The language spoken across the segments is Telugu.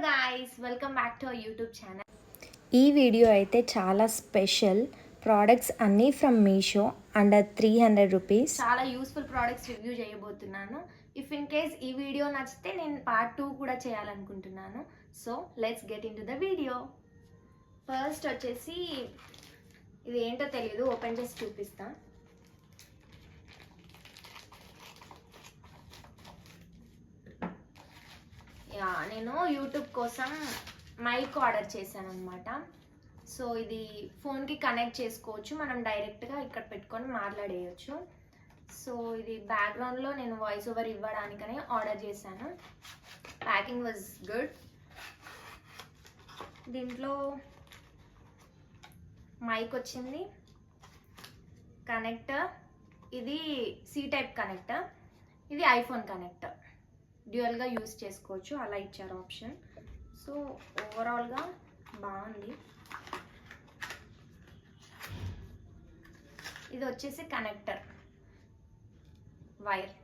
guys, welcome back to our YouTube channel. ఈ వీడియో అయితే చాలా స్పెషల్. ప్రోడక్ట్స్ అన్నీ ఫ్రమ్ మీషో అండర్ 300 రూపీస్. చాలా యూస్ఫుల్ ప్రోడక్ట్స్ రివ్యూ చేయబోతున్నాను. ఇఫ్ ఇన్ కేస్ ఈ వీడియో నచ్చితే నేను పార్ట్ 2 కూడా చేయాలనుకుంటున్నాను. So let's get in to the video. First వచ్చేసి ఇది ఏంటో తెలీదు, ఓపెన్ చేసి చూపిస్తా. నేను యూట్యూబ్ కోసం మైక్ ఆర్డర్ చేశాను అనమాట. సో ఇది ఫోన్కి కనెక్ట్ చేసుకోవచ్చు, మనం డైరెక్ట్గా ఇక్కడ పెట్టుకొని మాట్లాడేయచ్చు. సో ఇది బ్యాక్గ్రౌండ్లో నేను వాయిస్ ఓవర్ ఇవ్వడానికని ఆర్డర్ చేశాను. Packing was good. దీంట్లో మైక్ వచ్చింది, కనెక్టర్, ఇది సి టైప్ కనెక్టర్, ఇది ఐఫోన్ కనెక్టర్. డ్యూయల్గా యూస్ చేసుకోవచ్చు, అలా ఇచ్చారు ఆప్షన్. సో ఓవరాల్గా బాగుంది. ఇది వచ్చేసి కనెక్టర్ వైర్,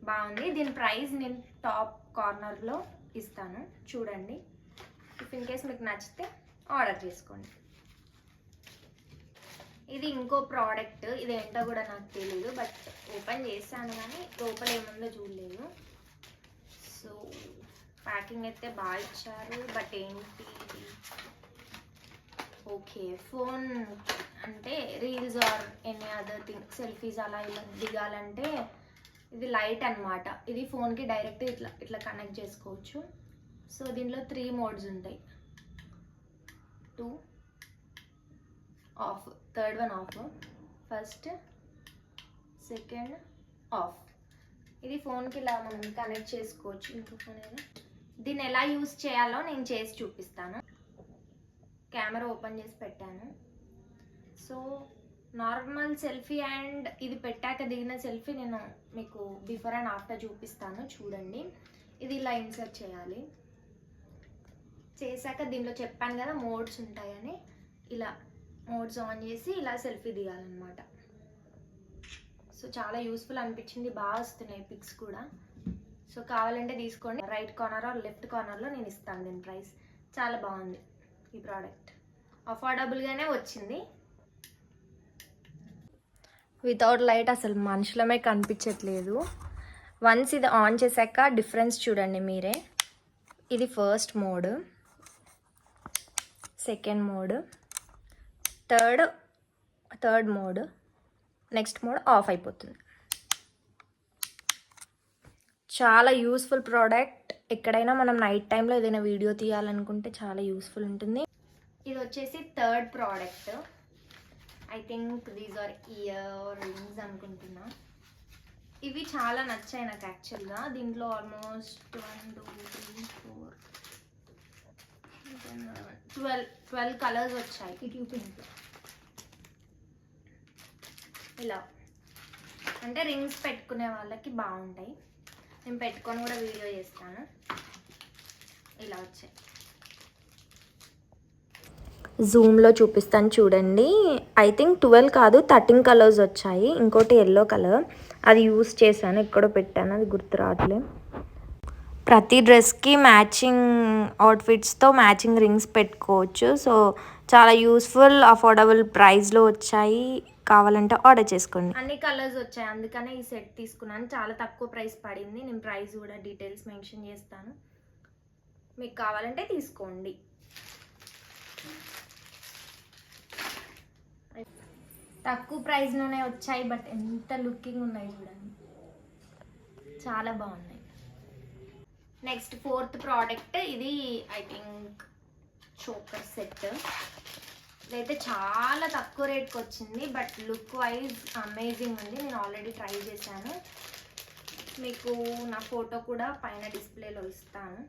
బాగుంది. దీని ప్రైస్ నేను టాప్ కార్నర్లో ఇస్తాను, చూడండి. ఇఫ్ ఇన్ కేస్ మీకు నచ్చితే ఆర్డర్ చేసుకోండి. ఇది ఇంకో ప్రోడక్ట్, ఇది ఏంటో కూడా నాకు తెలియదు, బట్ ఓపెన్ చేశాను కానీ లోపల ఏముందో చూడలేదు. సో ప్యాకింగ్ అయితే బాగా ఇచ్చారు, బట్ ఏంటి, ఓకే ఫోన్ అంటే reels or any other thing, selfies అలా ఇలా దిగాలంటే ఇది లైట్ అనమాట. ఇది ఫోన్కి డైరెక్ట్ ఇట్లా ఇట్లా కనెక్ట్ చేసుకోవచ్చు. సో దీనిలో 3 మోడ్స్ ఉంటాయి, 2 of, third one of, first, second of. ఇది ఫోన్కి ఇలా మనం కనెక్ట్ చేసుకోవచ్చు. ఇంకో ఫోన్ ఏదో, దీన్ని ఎలా యూస్ చేయాలో నేను చేసి చూపిస్తాను. కెమెరా ఓపెన్ చేసి పెట్టాను. సో నార్మల్ సెల్ఫీ అండ్ ఇది పెట్టాక దిగిన సెల్ఫీ నేను మీకు బిఫోర్ అండ్ ఆఫ్టర్ చూపిస్తాను, చూడండి. ఇది ఇలా ఇన్సర్ట్ చేయాలి. చేశాక దీంట్లో చెప్పాను కదా మోడ్స్ ఉంటాయని, ఇలా మోడ్స్ ఆన్ చేసి ఇలా సెల్ఫీ దిగాలన్నమాట. సో చాలా యూస్ఫుల్ అనిపించింది, బాగా వస్తున్నాయి పిక్స్ కూడా. సో కావాలంటే తీసుకోండి. రైట్ కార్నర్ ఆర్ లెఫ్ట్ కార్నర్లో నేను ఇస్తాను దీని ప్రైస్. చాలా బాగుంది ఈ ప్రోడక్ట్, అఫోర్డబుల్గానే వచ్చింది. వితౌట్ లైట్ అసలు మనుషులమే కనిపించట్లేదు. వన్స్ ఇది ఆన్ చేశాక డిఫరెన్స్ చూడండి మీరే. ఇది first mode, second mode, third mode, next mode of అయిపోతుంది. చాలా యూస్ఫుల్ ప్రోడక్ట్. ఎక్కడైనా మనం నైట్ టైంలో ఏదైనా వీడియో తీయాలనుకుంటే చాలా యూస్ఫుల్ ఉంటుంది. ఇది వచ్చేసి third product. I think these are earrings అనుకుంటున్నా. ఇవి చాలా నచ్చాయి నాకు యాక్చువల్గా. దీంట్లో ఆల్మోస్ట్ 1 2 3 4 12 కలర్స్ వచ్చాయి. ఇలా అంటే రింగ్స్ పెట్టుకునే వాళ్ళకి బాగుంటాయి. నేను పెట్టుకొని కూడా వీడియో చేస్తాను. ఇలా వచ్చాయి, జూమ్లో చూపిస్తాను చూడండి. ఐ థింక్ 12 కాదు 13 కలర్స్ వచ్చాయి. ఇంకోటి ఎల్లో కలర్, అది యూస్ చేశాను, ఎక్కడో పెట్టాను, అది గుర్తు రావట్లేదు. ప్రతి డ్రెస్కి మ్యాచింగ్ అవుట్ఫిట్స్తో మ్యాచింగ్ రింగ్స్ పెట్టుకోవచ్చు. సో చాలా యూస్ఫుల్, అఫోర్డబుల్ ప్రైస్లో వచ్చాయి. కావాలంటే ఆర్డర్ చేసుకోండి. అన్ని కలర్స్ వచ్చాయి, అందుకనే ఈ సెట్ తీసుకున్నాను. చాలా తక్కువ ప్రైస్ పడింది. నేను ప్రైస్ కూడా డీటెయిల్స్ మెన్షన్ చేస్తాను, మీకు కావాలంటే తీసుకోండి. తక్కువ ప్రైస్లోనే వచ్చాయి, బట్ ఎంత లుకింగ్ ఉన్నాయి చూడండి, చాలా బాగున్నాయి. నెక్స్ట్ ఫోర్త్ ప్రోడక్ట్, ఇది ఐ థింక్ చోకర్ సెట్. ఇదైతే చాలా తక్కువ రేట్కి వచ్చింది, బట్ లుక్ వైజ్ అమేజింగ్ ఉంది. నేను ఆల్రెడీ ట్రై చేశాను, మీకు నా ఫోటో కూడా పైన డిస్ప్లేలో ఇస్తాను.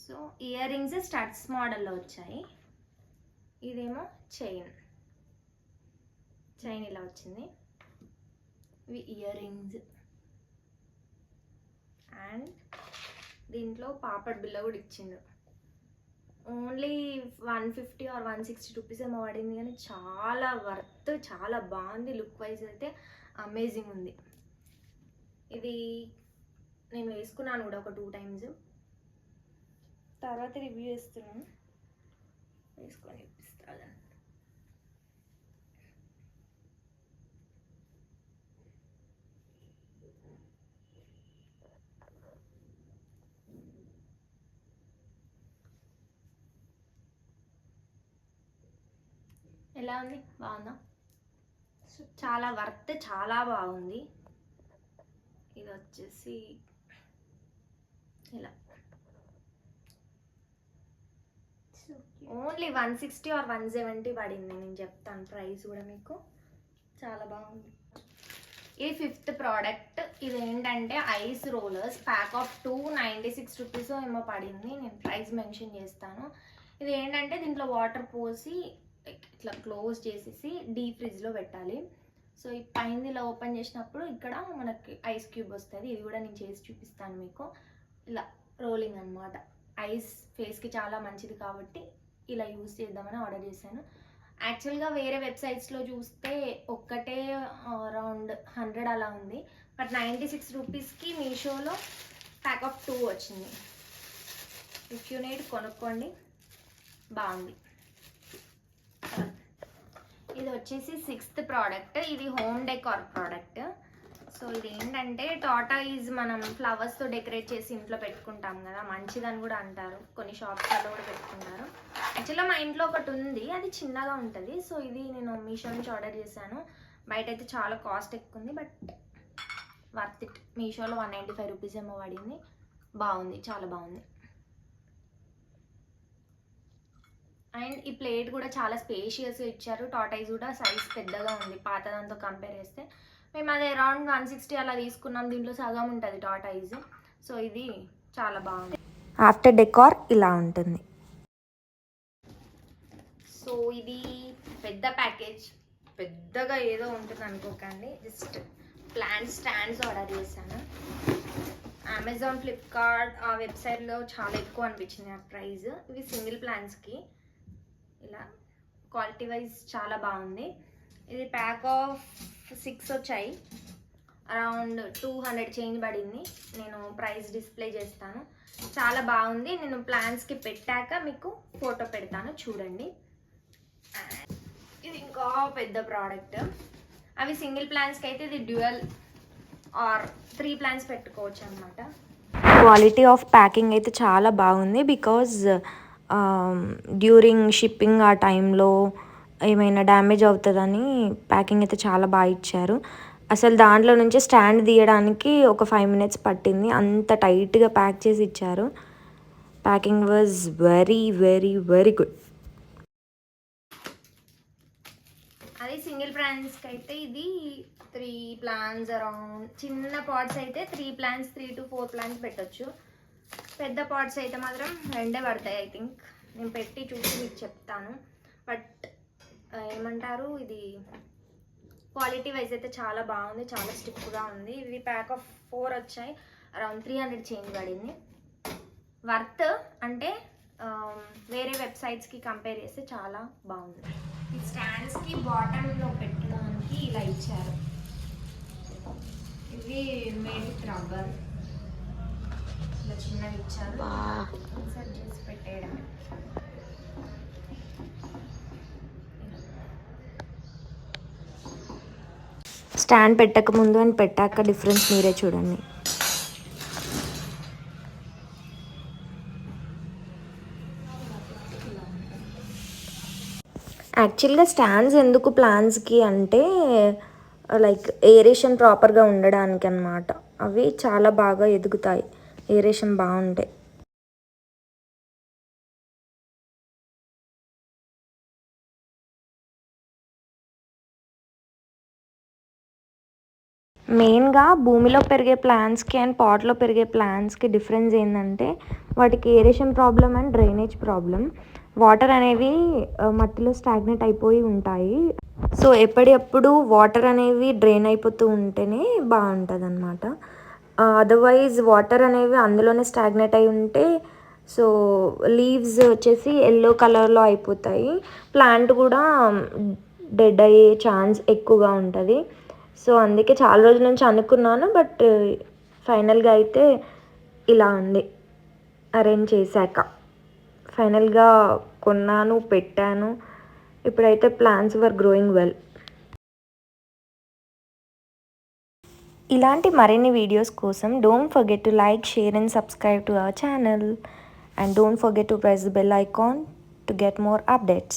సో ఇయర్ రింగ్స్ స్టడ్స్ మోడల్లో వచ్చాయి. ఇదేమో చైన్ ఇలా వచ్చింది. ఇవి ఇయర్ రింగ్స్ అండ్ దీంట్లో పాపడ్ బిల్ల కూడా ఇచ్చిండు. ఓన్లీ 150 ఆర్ 160 రూపీస్ ఏమో పడింది, కానీ చాలా వర్త్, చాలా బాగుంది. లుక్ వైజ్ అయితే అమేజింగ్ ఉంది. ఇది నేను వేసుకున్నాను కూడా ఒక 2 టైమ్స్. తర్వాత రివ్యూ చేస్తున్నాను, వేసుకొని చూపిస్తాను. ఎలా ఉంది, బాగుందా? చాలా వర్త్, చాలా బాగుంది. ఇది వచ్చేసి ఇలా ఓన్లీ 160 ఆర్ 170 పడింది. నేను చెప్తాను ప్రైస్ కూడా మీకు. చాలా బాగుంది. ఇది 5th ప్రోడక్ట్. ఇది ఏంటంటే ice rollers, pack of 296 rupees ఏమో పడింది. నేను ప్రైస్ మెన్షన్ చేస్తాను. ఇది ఏంటంటే దీంట్లో వాటర్ పోసి ఇట్లా క్లోజ్ చేసేసి డీప్ ఫ్రిడ్జ్లో పెట్టాలి. సో ఈ పైన ఇలా ఓపెన్ చేసినప్పుడు ఇక్కడ మనకి ఐస్ క్యూబ్ వస్తుంది. ఇది కూడా నేను చేసి చూపిస్తాను మీకు. ఇలా రోలింగ్ అనమాట. ఐస్ ఫేస్కి చాలా మంచిది కాబట్టి ఇలా యూజ్ చేద్దామని ఆర్డర్ చేశాను. యాక్చువల్గా వేరే వెబ్సైట్స్లో చూస్తే ఒక్కటే అరౌండ్ 100 అలా ఉంది. బట్ 96 రూపీస్కి మీషోలో ప్యాక్ ఆఫ్ 2 వచ్చింది. ఇఫ్ యూ నీడ్ కొనుక్కోండి, బాగుంది. ఇది వచ్చేసి 6th ప్రోడక్ట్. ఇది హోమ్ డెకార్ ప్రోడక్ట్. సో ఇది ఏంటంటే టాటాయిస్ మనం ఫ్లవర్స్తో డెకరేట్ చేసి ఇంట్లో పెట్టుకుంటాం కదా, మంచిదని కూడా అంటారు. కొన్ని షాప్స్లో కూడా పెట్టుకుంటారు. యాక్చువల్గా మా ఇంట్లో ఒకటి ఉంది, అది చిన్నగా ఉంటుంది. సో ఇది నేను మీషో నుంచి ఆర్డర్ చేశాను. బయట అయితే చాలా కాస్ట్ ఎక్కువ ఉంది, బట్ వర్త్ ఇట్. మీషోలో 195 రూపీస్ ఏమో పడింది. బాగుంది, చాలా బాగుంది. అండ్ ఈ ప్లేట్ కూడా చాలా స్పేషియస్గా ఇచ్చారు. టాటాయిస్ కూడా సైజ్ పెద్దగా ఉంది పాత దాంతో కంపేర్ చేస్తే. మేము అది అరౌండ్ 160 అలా తీసుకున్నాం. దీంట్లో సగం ఉంటుంది టాటాయిస్. సో ఇది చాలా బాగుంది. ఆఫ్టర్ డెకార్ ఇలా ఉంటుంది. సో ఇది పెద్ద ప్యాకేజ్, పెద్దగా ఏదో ఉంటుంది అనుకోకండి. జస్ట్ ప్లాంట్ స్టాండ్స్ ఆర్డర్ చేశాను. అమెజాన్, ఫ్లిప్కార్ట్ ఆ వెబ్సైట్లో చాలా ఎక్కువ అనిపించింది ఆ ప్రైస్. ఇవి సింగిల్ ప్లాంట్స్కి. ఇలా క్వాలిటీ వైజ్ చాలా బాగుంది. ఇది ప్యాక్ ఆఫ్ 6 వచ్చాయి. అరౌండ్ 200 చేంజ్ పడింది. నేను ప్రైస్ డిస్ప్లే చేస్తాను. చాలా బాగుంది. నేను ప్లాన్స్కి పెట్టాక మీకు ఫోటో పెడతాను, చూడండి. ఇది ఇంకా పెద్ద ప్రోడక్ట్. అవి సింగిల్ ప్లాన్స్కి అయితే ఇది డ్యూయల్ ఆర్ 3 ప్లాన్స్ పెట్టుకోవచ్చు అనమాట. క్వాలిటీ ఆఫ్ ప్యాకింగ్ అయితే చాలా బాగుంది. బికాజ్ డ్యూరింగ్ షిప్పింగ్ ఆ టైంలో ఏమైనా డ్యామేజ్ అవుతుందని ప్యాకింగ్ అయితే చాలా బాగా ఇచ్చారు. అసలు దాంట్లో నుంచి స్టాండ్ తీయడానికి ఒక 5 మినిట్స్ పట్టింది. అంత టైట్గా ప్యాక్ చేసి ఇచ్చారు. Packing was very very very good. అది సింగిల్ ప్లాన్స్కి అయితే ఇది 3 ప్లాన్స్ అరౌండ్. చిన్న పాట్స్ అయితే 3 ప్లాన్స్, 3 to 4 ప్లాన్స్ పెట్టచ్చు. పెద్ద పాట్స్ అయితే మాత్రం 2 పడతాయి ఐ థింక్. నేను పెట్టి చూసి మీకు చెప్తాను. బట్ ఏమంటారు, ఇది క్వాలిటీ వైజ్ అయితే చాలా బాగుంది, చాలా స్టిఫ్గా ఉంది. ఇది ప్యాక్ ఆఫ్ 4 వచ్చాయి. అరౌండ్ 300 చేంజ్ పడింది. వర్త్ అంటే వేరే వెబ్సైట్స్కి కంపేర్ చేస్తే చాలా బాగుంది. ఈ స్టాండ్స్కి బాటంలో పెట్టడానికి ఇలా ఇచ్చారు. ఇవి మేడ్ విత్ రబ్బర్. ఇలా చిన్నవి ఇచ్చారు. ఇన్సర్ట్ చేసి పెట్టేయడమే. స్టాండ్ పెట్టక ముందు అని పెట్టాక డిఫరెన్స్ మీరే చూడండి. యాక్చువల్గా స్టాండ్స్ ఎందుకు ప్లాన్స్కి అంటే లైక్ ఏరేషన్ ప్రాపర్గా ఉండడానికి అన్నమాట. అవి చాలా బాగా ఎదుగుతాయి ఏరేషన్ బాగుంటాయి. మెయిన్గా భూమిలో పెరిగే ప్లాంట్స్కి అండ్ పాట్లో పెరిగే ప్లాంట్స్కి డిఫరెన్స్ ఏంటంటే వాటికి aeration problem and drainage problem. Water అనేవి మట్టిలో స్టాగ్నేట్ అయిపోయి ఉంటాయి. సో ఎప్పటికప్పుడు వాటర్ అనేవి డ్రైన్ అయిపోతూ ఉంటేనే బాగుంటుంది అనమాట. అదర్వైజ్ వాటర్ అనేవి అందులోనే స్టాగ్నేట్ అయి ఉంటే సో లీవ్స్ వచ్చేసి ఎల్లో కలర్లో అయిపోతాయి. ప్లాంట్ కూడా డెడ్ అయ్యే ఛాన్స్ ఎక్కువగా ఉంటుంది. సో అందుకే చాలా రోజుల నుంచి అనుకున్నాను, బట్ ఫైనల్గా అయితే ఇలా ఉంది అరేంజ్ చేశాక. ఫైనల్గా కొన్నాను, పెట్టాను. ఇప్పుడైతే ప్లాంట్స్ వర్ గ్రోయింగ్ వెల్. ఇలాంటి మరిన్ని వీడియోస్ కోసం don't forget to like, share and subscribe to our channel. And don't forget to press the bell icon to get more updates.